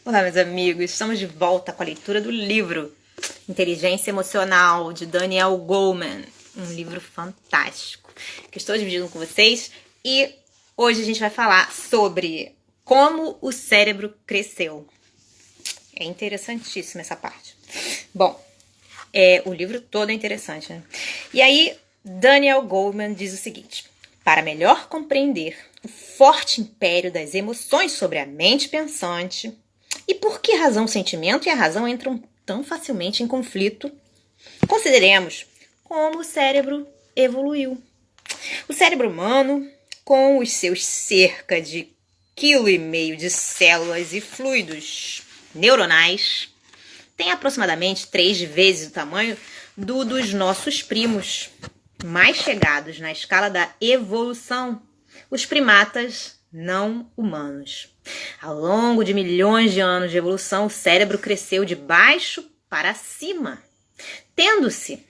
Olá, meus amigos, estamos de volta com a leitura do livro Inteligência Emocional, de Daniel Goleman. Um livro fantástico que estou dividindo com vocês. E hoje a gente vai falar sobre como o cérebro cresceu. É interessantíssima essa parte. Bom, o livro todo é interessante, né? E aí, Daniel Goleman diz o seguinte: para melhor compreender o forte império das emoções sobre a mente pensante, e por que razão o sentimento e a razão entram tão facilmente em conflito, consideremos como o cérebro evoluiu. O cérebro humano, com os seus cerca de 1,5 kg de células e fluidos neuronais, tem aproximadamente 3 vezes o tamanho dos nossos primos mais chegados na escala da evolução, os primatas não humanos. Ao longo de milhões de anos de evolução, o cérebro cresceu de baixo para cima, tendo-se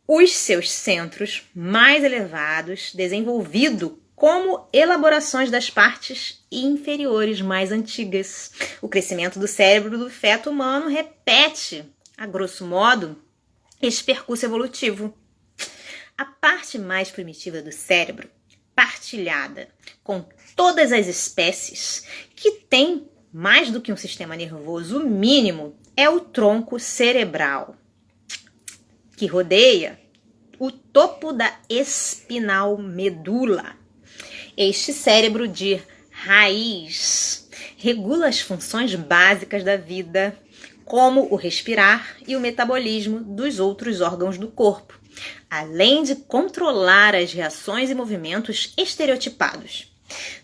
os seus centros mais elevados desenvolvido como elaborações das partes inferiores mais antigas. O crescimento do cérebro do feto humano repete, a grosso modo, esse percurso evolutivo. A parte mais primitiva do cérebro, partilhada com todas as espécies, que tem mais do que um sistema nervoso mínimo, é o tronco cerebral, que rodeia o topo da espinal medula. Este cérebro de raiz regula as funções básicas da vida, como o respirar e o metabolismo dos outros órgãos do corpo, além de controlar as reações e movimentos estereotipados.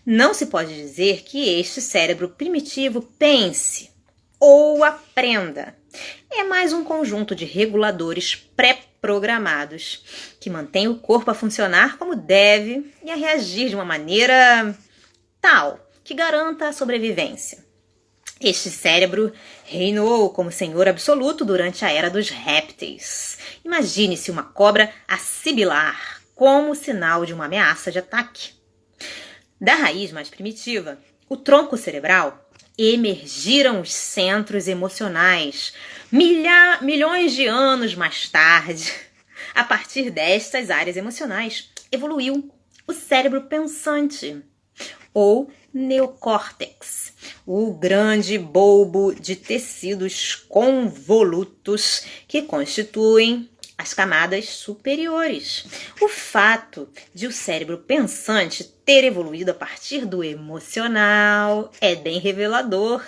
Não se pode dizer que este cérebro primitivo pense ou aprenda. É mais um conjunto de reguladores pré-programados que mantém o corpo a funcionar como deve e a reagir de uma maneira tal que garanta a sobrevivência. Este cérebro reinou como senhor absoluto durante a era dos répteis. Imagine-se uma cobra a sibilar como sinal de uma ameaça de ataque. Da raiz mais primitiva, o tronco cerebral, emergiram os centros emocionais milhões de anos mais tarde. A partir destas áreas emocionais, evoluiu o cérebro pensante, ou neocórtex, o grande bulbo de tecidos convolutos que constituem as camadas superiores. O fato de o cérebro pensante ter evoluído a partir do emocional é bem revelador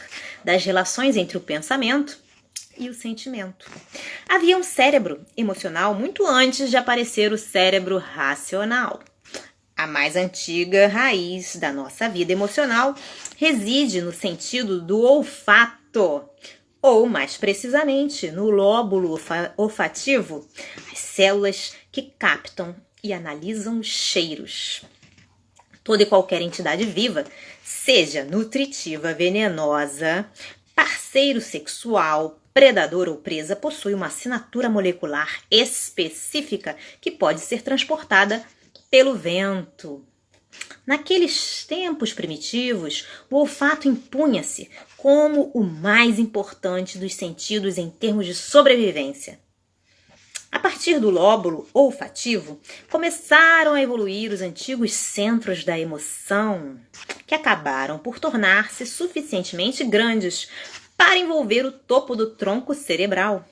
das relações entre o pensamento e o sentimento. Havia um cérebro emocional muito antes de aparecer o cérebro racional. A mais antiga raiz da nossa vida emocional reside no sentido do olfato, ou, mais precisamente, no lóbulo olfativo, as células que captam e analisam os cheiros. Toda e qualquer entidade viva, seja nutritiva, venenosa, parceiro sexual, predador ou presa, possui uma assinatura molecular específica que pode ser transportada pelo vento. Naqueles tempos primitivos, o olfato impunha-se como o mais importante dos sentidos em termos de sobrevivência. A partir do lóbulo olfativo, começaram a evoluir os antigos centros da emoção, que acabaram por tornar-se suficientemente grandes para envolver o topo do tronco cerebral.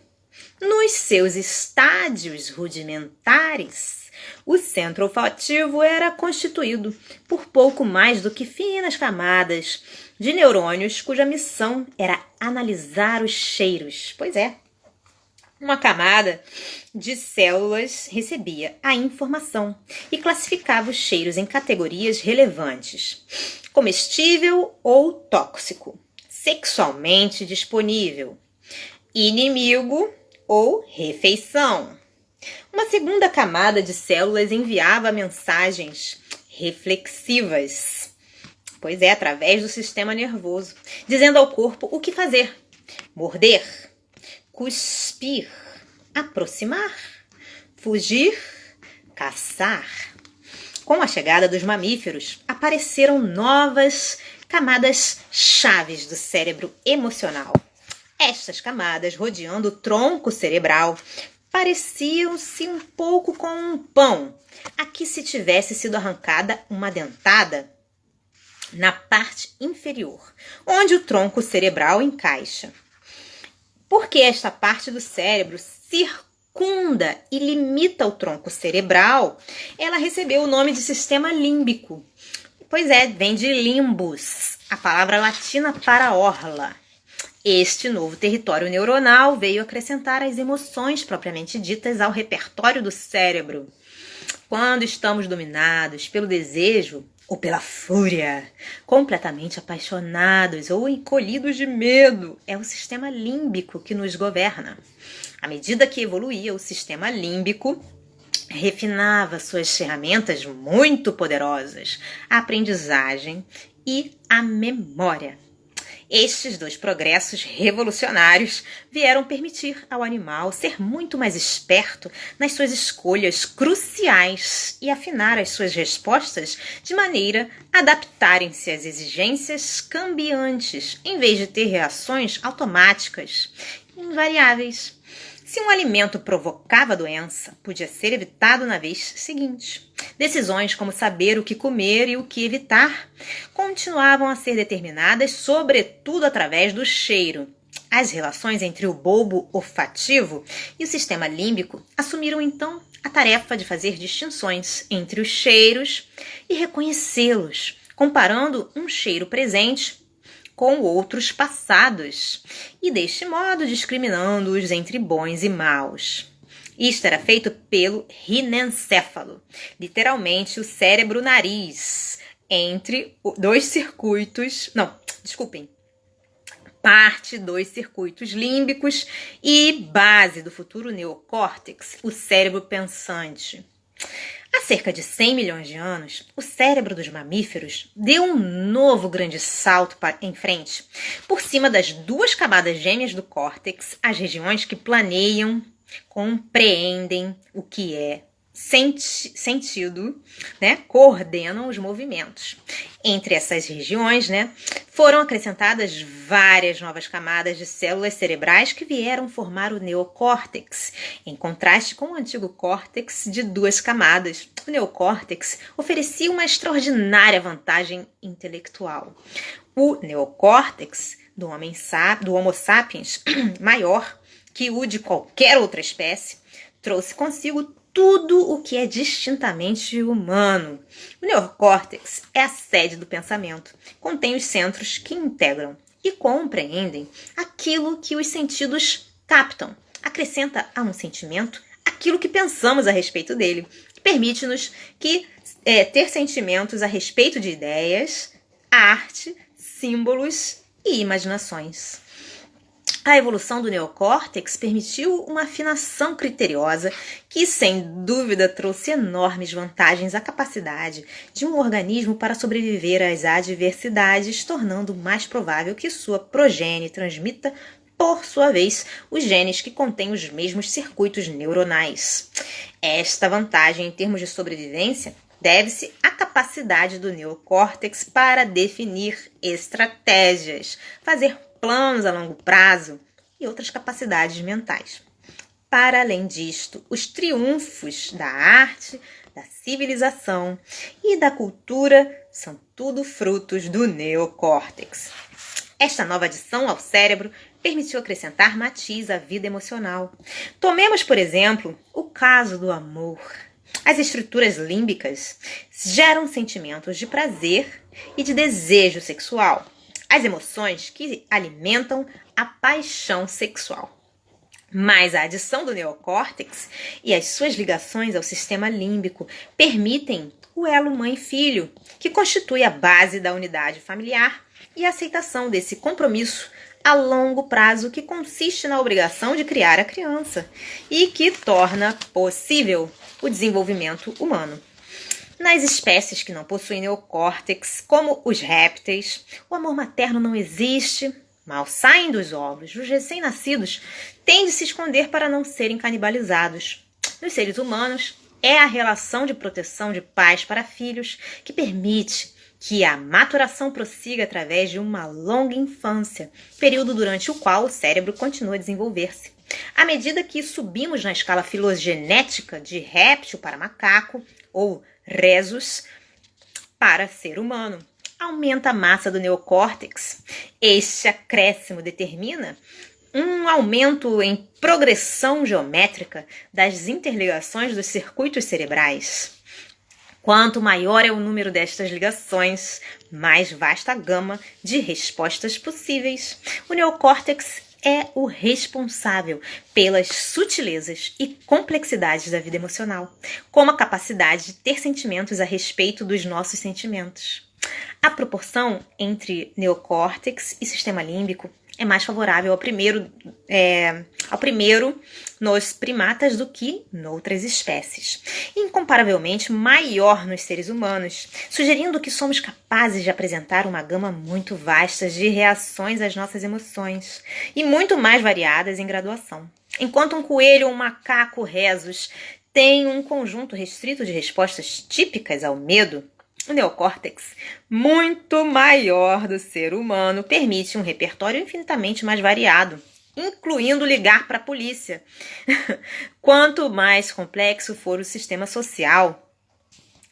Nos seus estádios rudimentares, o centro olfativo era constituído por pouco mais do que finas camadas de neurônios cuja missão era analisar os cheiros. Pois é, uma camada de células recebia a informação e classificava os cheiros em categorias relevantes: comestível ou tóxico, sexualmente disponível, inimigo ou refeição. Uma segunda camada de células enviava mensagens reflexivas, pois é, através do sistema nervoso, dizendo ao corpo o que fazer: morder, cuspir, aproximar, fugir, caçar. Com a chegada dos mamíferos, apareceram novas camadas chaves do cérebro emocional. Estas camadas, rodeando o tronco cerebral, pareciam-se um pouco com um pão, a que se tivesse sido arrancada uma dentada na parte inferior, onde o tronco cerebral encaixa. Porque esta parte do cérebro circunda e limita o tronco cerebral, ela recebeu o nome de sistema límbico. Pois é, vem de limbus, a palavra latina para orla. Este novo território neuronal veio acrescentar as emoções propriamente ditas ao repertório do cérebro. Quando estamos dominados pelo desejo ou pela fúria, completamente apaixonados ou encolhidos de medo, é o sistema límbico que nos governa. À medida que evoluía o sistema límbico, refinava suas ferramentas muito poderosas, a aprendizagem e a memória. Estes dois progressos revolucionários vieram permitir ao animal ser muito mais esperto nas suas escolhas cruciais e afinar as suas respostas de maneira a adaptarem-se às exigências cambiantes, em vez de ter reações automáticas, invariáveis. Se um alimento provocava doença, podia ser evitado na vez seguinte. Decisões como saber o que comer e o que evitar continuavam a ser determinadas, sobretudo através do cheiro. As relações entre o bulbo olfativo e o sistema límbico assumiram então a tarefa de fazer distinções entre os cheiros e reconhecê-los, comparando um cheiro presente com outros passados, e deste modo discriminando-os entre bons e maus. Isto era feito pelo rinencéfalo, literalmente o cérebro-nariz, entre dois circuitos, parte dos circuitos límbicos e base do futuro neocórtex, o cérebro pensante. Há cerca de 100 milhões de anos, o cérebro dos mamíferos deu um novo grande salto em frente. Por cima das duas camadas gêmeas do córtex, as regiões que planeiam, compreendem o que é sentido, coordenam os movimentos. Entre essas regiões, foram acrescentadas várias novas camadas de células cerebrais que vieram formar o neocórtex, em contraste com o antigo córtex de duas camadas. O neocórtex oferecia uma extraordinária vantagem intelectual. O neocórtex do Homo sapiens, maior que o de qualquer outra espécie, trouxe consigo tudo o que é distintamente humano. O neocórtex é a sede do pensamento, contém os centros que integram e compreendem aquilo que os sentidos captam, acrescenta a um sentimento aquilo que pensamos a respeito dele, permite-nos ter sentimentos a respeito de ideias, arte, símbolos e imaginações. A evolução do neocórtex permitiu uma afinação criteriosa que, sem dúvida, trouxe enormes vantagens à capacidade de um organismo para sobreviver às adversidades, tornando mais provável que sua progenie transmita, por sua vez, os genes que contêm os mesmos circuitos neuronais. Esta vantagem em termos de sobrevivência deve-se à capacidade do neocórtex para definir estratégias, fazer planos a longo prazo e outras capacidades mentais. Para além disto, os triunfos da arte, da civilização e da cultura são tudo frutos do neocórtex. Esta nova adição ao cérebro permitiu acrescentar matiz à vida emocional. Tomemos, por exemplo, o caso do amor. As estruturas límbicas geram sentimentos de prazer e de desejo sexual, as emoções que alimentam a paixão sexual. Mas a adição do neocórtex e as suas ligações ao sistema límbico permitem o elo mãe-filho, que constitui a base da unidade familiar e a aceitação desse compromisso a longo prazo que consiste na obrigação de criar a criança e que torna possível o desenvolvimento humano. Nas espécies que não possuem neocórtex, como os répteis, o amor materno não existe. Mal saem dos óvulos, os recém-nascidos têm de se esconder para não serem canibalizados. Nos seres humanos, é a relação de proteção de pais para filhos que permite que a maturação prossiga através de uma longa infância, período durante o qual o cérebro continua a desenvolver-se. À medida que subimos na escala filogenética de réptil para macaco, ou rhesus para ser humano, aumenta a massa do neocórtex. Este acréscimo determina um aumento em progressão geométrica das interligações dos circuitos cerebrais. Quanto maior é o número destas ligações, mais vasta a gama de respostas possíveis. O neocórtex é o responsável pelas sutilezas e complexidades da vida emocional, como a capacidade de ter sentimentos a respeito dos nossos sentimentos. A proporção entre neocórtex e sistema límbico é mais favorável ao primeiro nos primatas do que noutras espécies, incomparavelmente maior nos seres humanos, sugerindo que somos capazes de apresentar uma gama muito vasta de reações às nossas emoções e muito mais variadas em graduação. Enquanto um coelho ou um macaco rhesus tem um conjunto restrito de respostas típicas ao medo, o neocórtex, muito maior do ser humano, permite um repertório infinitamente mais variado, incluindo ligar para a polícia. Quanto mais complexo for o sistema social,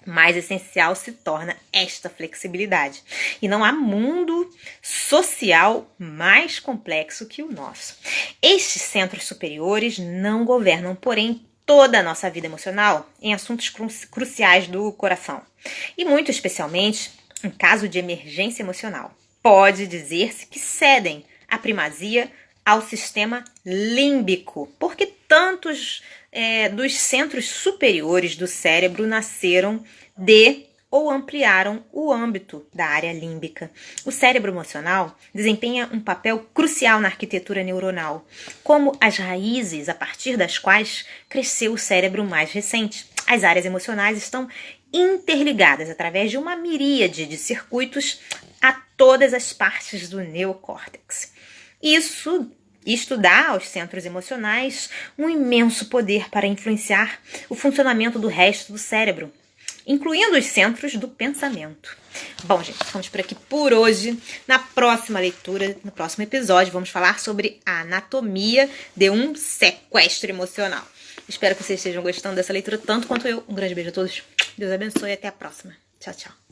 mais essencial se torna esta flexibilidade. E não há mundo social mais complexo que o nosso. Estes centros superiores não governam, porém, toda a nossa vida emocional em assuntos cruciais do coração. E muito especialmente em caso de emergência emocional. Pode dizer-se que cedem a primazia ao sistema límbico, porque tantos dos centros superiores do cérebro nasceram de ou ampliaram o âmbito da área límbica. O cérebro emocional desempenha um papel crucial na arquitetura neuronal, como as raízes a partir das quais cresceu o cérebro mais recente. As áreas emocionais estão interligadas através de uma miríade de circuitos a todas as partes do neocórtex. Isto dá aos centros emocionais um imenso poder para influenciar o funcionamento do resto do cérebro, incluindo os centros do pensamento. Bom, gente, ficamos por aqui por hoje. Na próxima leitura, no próximo episódio, vamos falar sobre a anatomia de um sequestro emocional. Espero que vocês estejam gostando dessa leitura tanto quanto eu. Um grande beijo a todos. Deus abençoe e até a próxima. Tchau, tchau.